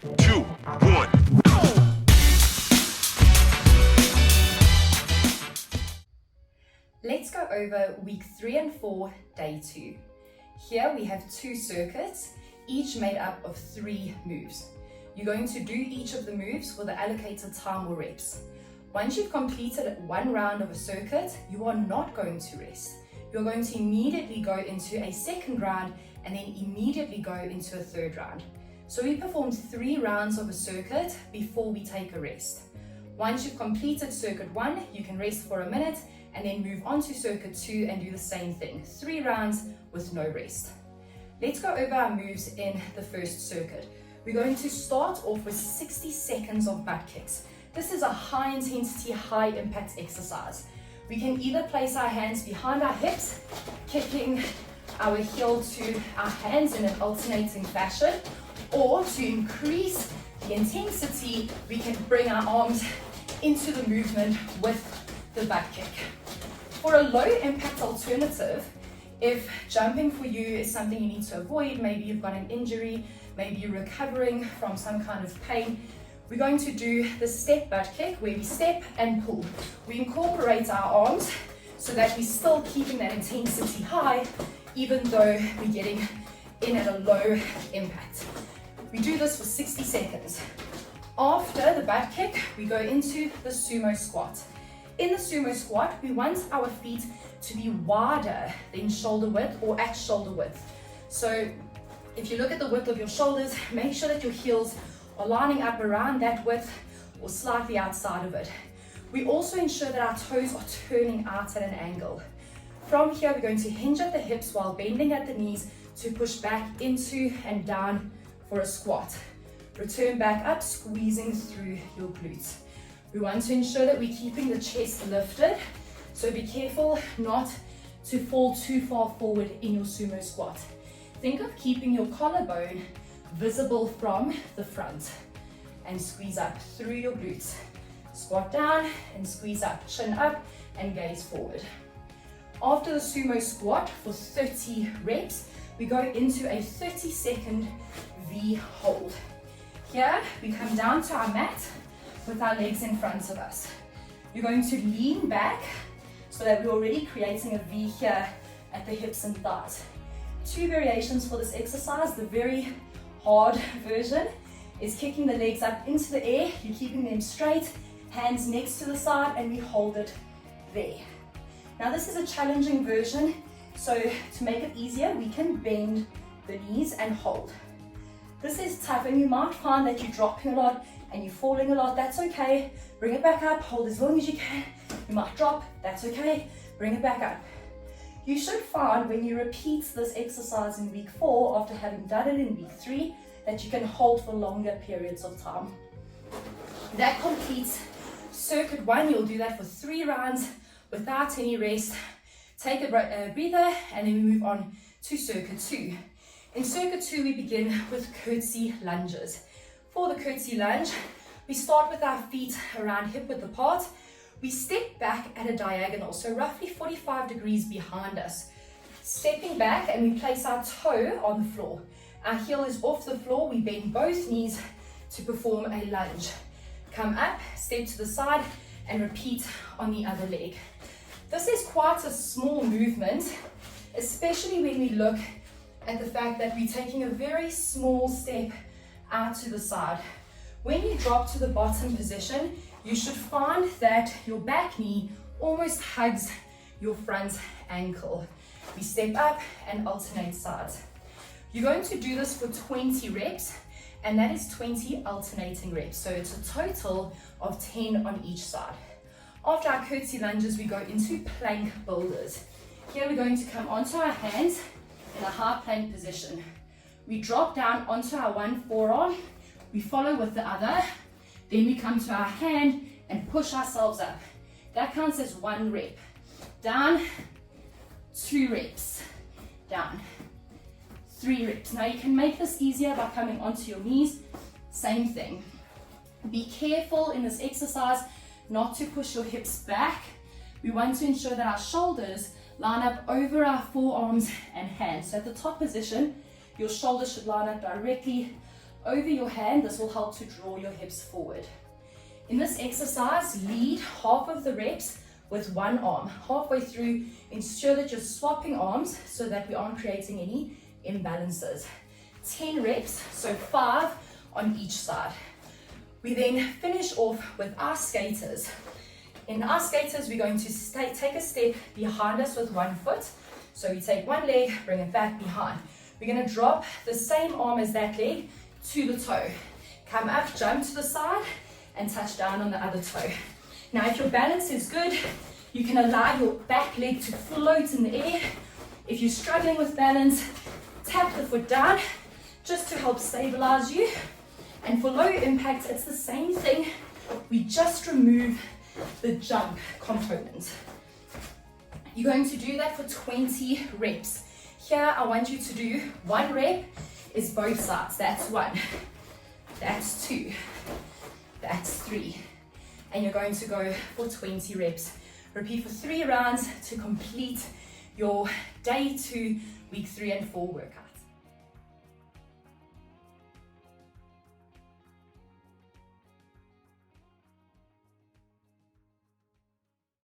2, 1. Let's go over week 3 and 4, day 2. Here we have 2 circuits, each made up of 3 moves. You're going to do each of the moves for the allocated time or reps. Once you've completed 1 round of a circuit, you are not going to rest. You're going to immediately go into a second round and then immediately go into a third round. So we performed 3 rounds of a circuit before we take a rest. Once you've completed circuit 1, you can rest for a minute and then move on to circuit 2 and do the same thing. 3 rounds with no rest. Let's go over our moves in the first circuit. We're going to start off with 60 seconds of butt kicks. This is a high intensity, high impact exercise. We can either place our hands behind our hips, kicking our heel to our hands in an alternating fashion, or to increase the intensity, we can bring our arms into the movement with the butt kick. For a low impact alternative, if jumping for you is something you need to avoid, maybe you've got an injury, maybe you're recovering from some kind of pain, we're going to do the step butt kick where we step and pull. We incorporate our arms so that we're still keeping that intensity high, even though we're getting in at a low impact. We do this for 60 seconds. After the butt kick, we go into the sumo squat. In the sumo squat, we want our feet to be wider than shoulder width or at shoulder width. So if you look at the width of your shoulders, make sure that your heels are lining up around that width or slightly outside of it. We also ensure that our toes are turning out at an angle. From here, we're going to hinge at the hips while bending at the knees to push back into and down for a squat. Return back up, squeezing through your glutes. We want to ensure that we're keeping the chest lifted, so be careful not to fall too far forward in your sumo squat. Think of keeping your collarbone visible from the front and squeeze up through your glutes. Squat down and squeeze up, chin up and gaze forward. After the sumo squat for 30 reps, we go into a 30-second V hold. Here, we come down to our mat with our legs in front of us. You're going to lean back so that we're already creating a V here at the hips and thighs. 2 variations for this exercise. The very hard version is kicking the legs up into the air. You're keeping them straight, hands next to the side, and we hold it there. Now this is a challenging version, so to make it easier, we can bend the knees and hold. This is tough, and you might find that you're dropping a lot and you're falling a lot. That's okay. Bring it back up, hold as long as you can. You might drop, that's okay. Bring it back up. You should find when you repeat this exercise in week 4 after having done it in week 3 that you can hold for longer periods of time. That completes circuit 1. You'll do that for 3 rounds without any rest. Take a breather and then we move on to circuit 2. In circuit 2, we begin with curtsy lunges. For the curtsy lunge, we start with our feet around hip width apart. We step back at a diagonal, so roughly 45 degrees behind us. Stepping back and we place our toe on the floor. Our heel is off the floor, we bend both knees to perform a lunge. Come up, step to the side and repeat on the other leg. This is quite a small movement, especially when we look at the fact that we're taking a very small step out to the side. When you drop to the bottom position, you should find that your back knee almost hugs your front ankle. We step up and alternate sides. You're going to do this for 20 reps, and that is 20 alternating reps. So it's a total of 10 on each side. After our curtsy lunges, we go into plank builders. Here we're going to come onto our hands in a high plank position. We drop down onto our one forearm, we follow with the other, then we come to our hand and push ourselves up. That counts as 1 rep. Down, 2 reps. Down, 3 reps. Now you can make this easier by coming onto your knees. Same thing. Be careful in this exercise not to push your hips back. We want to ensure that our shoulders line up over our forearms and hands. So at the top position, your shoulders should line up directly over your hand. This will help to draw your hips forward. In this exercise, lead half of the reps with one arm. Halfway through, ensure that you're swapping arms so that we aren't creating any imbalances. 10 reps, so 5 on each side. We then finish off with our skaters. In our skaters, we're going to take a step behind us with one foot. So you take one leg, bring it back behind. We're going to drop the same arm as that leg to the toe. Come up, jump to the side, and touch down on the other toe. Now, if your balance is good, you can allow your back leg to float in the air. If you're struggling with balance, tap the foot down just to help stabilize you. And for low impact, it's the same thing. We just remove the jump component. You're going to do that for 20 reps. Here, I want you to do 1 rep is both sides. That's 1, that's 2, that's 3. And you're going to go for 20 reps. Repeat for 3 rounds to complete your day 2, week 3 and 4 workout.